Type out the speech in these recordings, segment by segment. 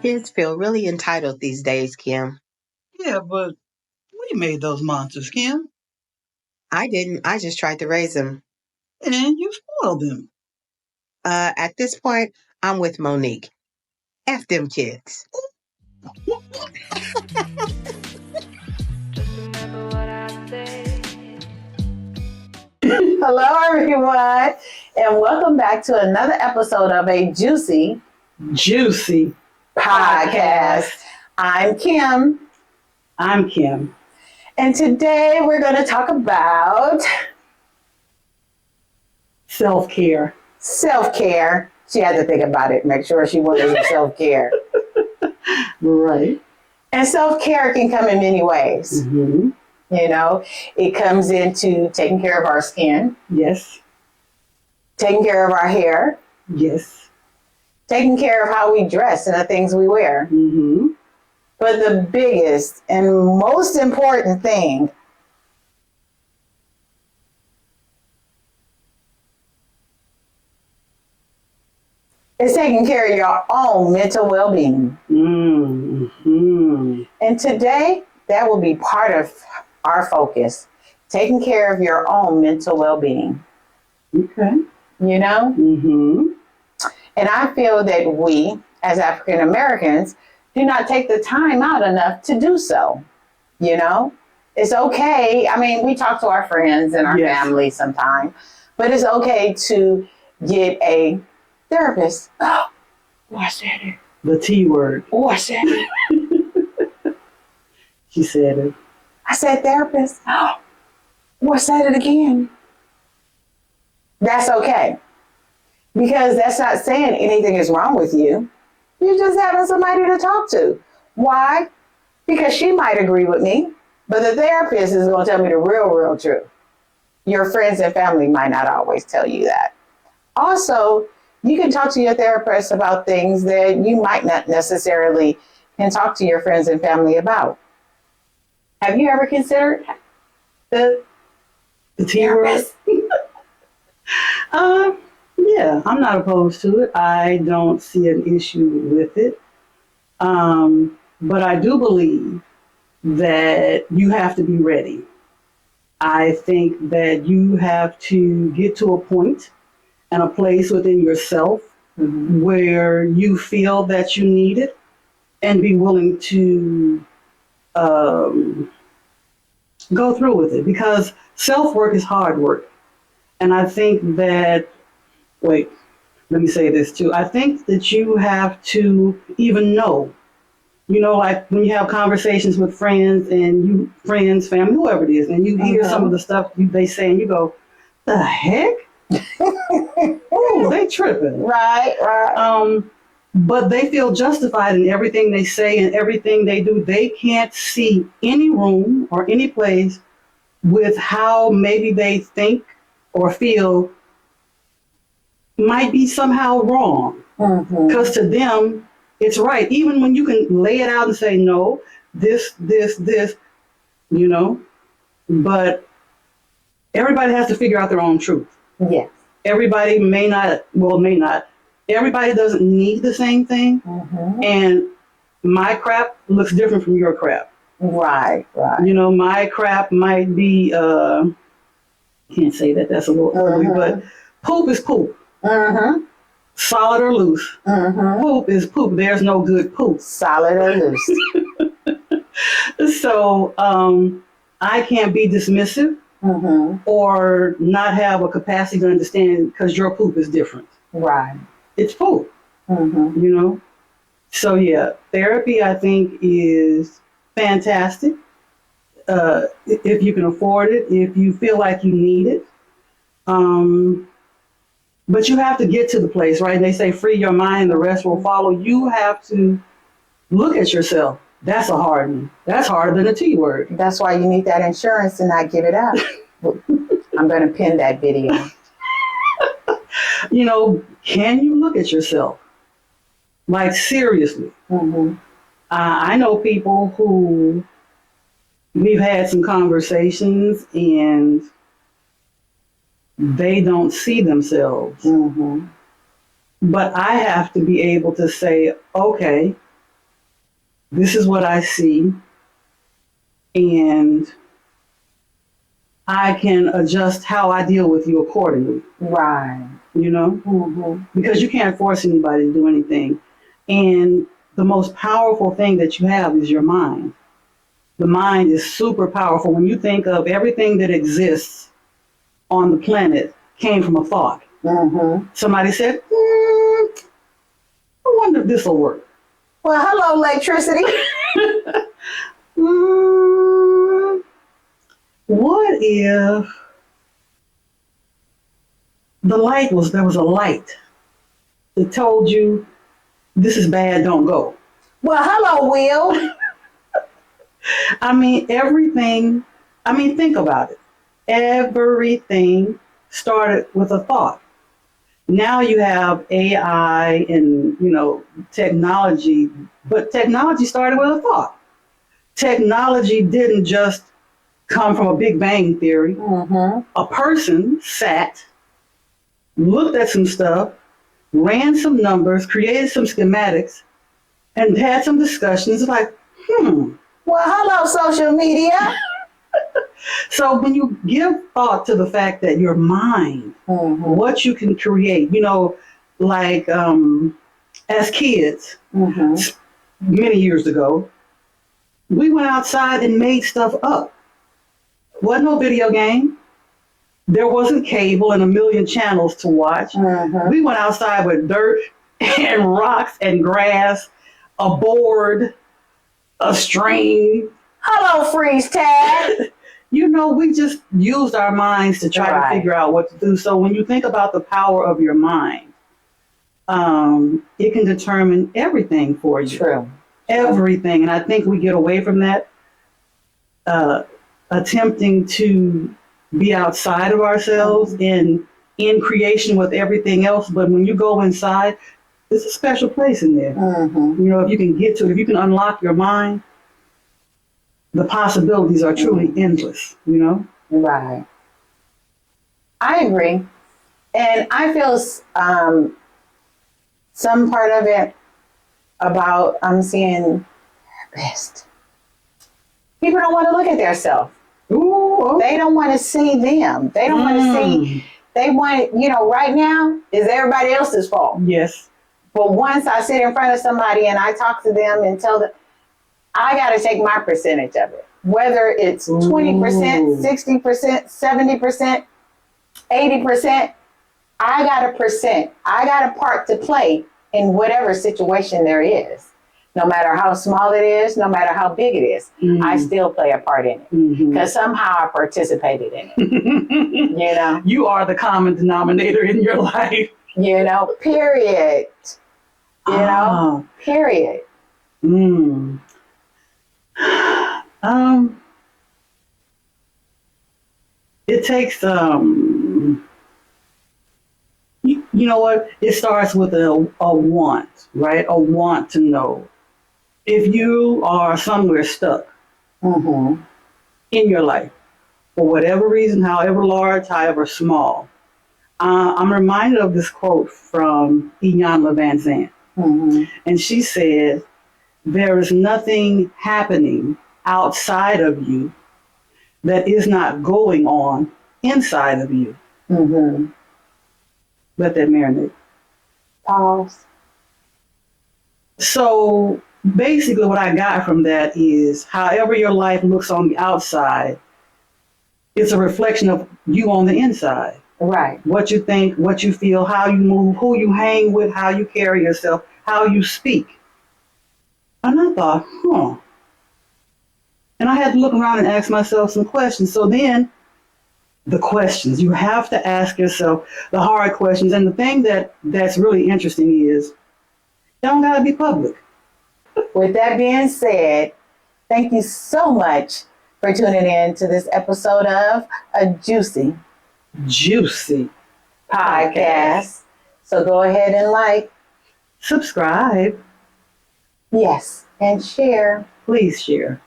Kids feel really entitled these days, Kim. Yeah, but we made those monsters, Kim, I didn't. I just tried to raise them. and you spoiled them. At this point, I'm with Monique. F them kids. Hello, everyone, and welcome back to another episode of a Juicy podcast. I'm Kim, I'm Kim. and today we're going to talk about Self-care. self-care. She had to think about it, make sure she wanted some self-care. Right. And self-care can come in many ways. Mm-hmm. You know, it comes into taking care of our skin, Yes. taking care of our hair, Yes. taking care of how we dress and the things we wear. Mm-hmm. But the biggest and most important thing is taking care of your own mental well-being. Mm-hmm. And today, that will be part of our focus, taking care of your own mental well-being. Okay. You know? Mm-hmm. And I feel that we, as African Americans, do not take the time out enough to do so. You know? It's okay. I mean, we talk to our friends and our Yes. family sometimes, but it's okay to get a therapist. Oh, I said it. The T word. Oh, I said it. She said it. I said therapist. Oh, I said it again. That's okay. Because that's not saying anything is wrong with you. You're just having somebody to talk to. Why? Because she might agree with me, but the therapist is going to tell me the real truth. Your friends and family might not always tell you that. Also, you can talk to your therapist about things that you might not necessarily can talk to your friends and family about. Have you ever considered the The T word. therapist? Yeah, I'm not opposed to it. I don't see an issue with it. But I do believe that you have to be ready. I think that you have to get to a point and a place within yourself where you feel that you need it and be willing to go through with it, because self-work is hard work. And I think that, wait, let me say this too. I think that you have to even know, like when you have conversations with friends and friends, family, whoever it is, and you hear some of the stuff they say and you go, the heck? Oh, they tripping. Right. But they feel justified in everything they say and everything they do. They can't see any room or any place with how maybe they think or feel might be somehow wrong. Because to them, it's right. Even when you can lay it out and say, no, this, but everybody has to figure out their own truth. Yes. Everybody may not. Everybody doesn't need the same thing. And my crap looks different from your crap. Right. My crap might be, can't say that, that's a little early, but poop is poop. Solid or loose. Poop is poop. There's no good poop. Solid or loose. So I can't be dismissive or not have a capacity to understand because your poop is different. Right. It's poop, So yeah, therapy I think is fantastic. If you can afford it, if you feel like you need it. But you have to get to the place, right? And they say free your mind, the rest will follow. You have to look at yourself. That's a hard one. That's harder than a T word. That's why you need that insurance to not give it up. I'm going to pin that video. Can you look at yourself? Like, seriously. I know people who we've had some conversations and they don't see themselves. But I have to be able to say, okay, This is what I see, and I can adjust how I deal with you accordingly, Right. you know? Because you can't force anybody to do anything. And the most powerful thing that you have is your mind. The mind is super powerful. When you think of everything that exists on the planet came from a thought. Somebody said, I wonder if this will work. Well, hello, electricity. What if there was a light that told you this is bad, don't go? Well, hello, Will. Think about it. Everything started with a thought. Now you have AI and, technology, but technology started with a thought. Technology didn't just come from a Big Bang theory. A person sat, looked at some stuff, ran some numbers, created some schematics, and had some discussions like, Well, hello, social media. So when you give thought to the fact that your mind, what you can create, like as kids, many years ago, we went outside and made stuff up. Wasn't no video game. There wasn't cable and a million channels to watch. We went outside with dirt and rocks and grass, a board, a string. Hello, freeze tag. We just used our minds to try to figure out what to do. So when you think about the power of your mind, it can determine everything for you. True. Everything. And I think we get away from that, attempting to be outside of ourselves and in creation with everything else. But when you go inside, there's a special place in there. If you can get to it, if you can unlock your mind, the possibilities are truly endless, Right. I agree. And I feel some part of it about I'm seeing best. People don't want to look at themselves. They don't want to see them. They don't want to see, they want, right now is everybody else's fault. Yes. But once I sit in front of somebody and I talk to them and tell them, I got to take my percentage of it. Whether it's 20%, 60%, 70%, 80%, I got a percent. I got a part to play in whatever situation there is. No matter how small it is, no matter how big it is, I still play a part in it. Because somehow I participated in it. You are the common denominator in your life. Period. Period. It takes you know what? It starts with a want, right? A want to know. If you are somewhere stuck in your life, for whatever reason, however large, however small, I'm reminded of this quote from Iyanla Vanzant. And she said, there is nothing happening outside of you that is not going on inside of you. Let that marinate. Pause. So basically what I got from that is however your life looks on the outside, it's a reflection of you on the inside. Right. What you think, what you feel, how you move, who you hang with, how you carry yourself, how you speak. And I thought, And I had to look around and ask myself some questions. So then the questions, you have to ask yourself the hard questions. And the thing that's really interesting is it don't gotta be public. With that being said, thank you so much for tuning in to this episode of A Juicy Podcast. So go ahead and subscribe. Yes, and share. Please share.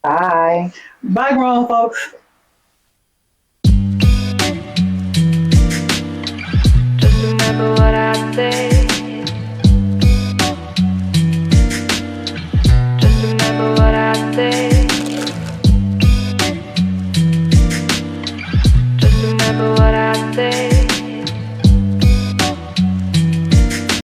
Bye. Bye, grown folks.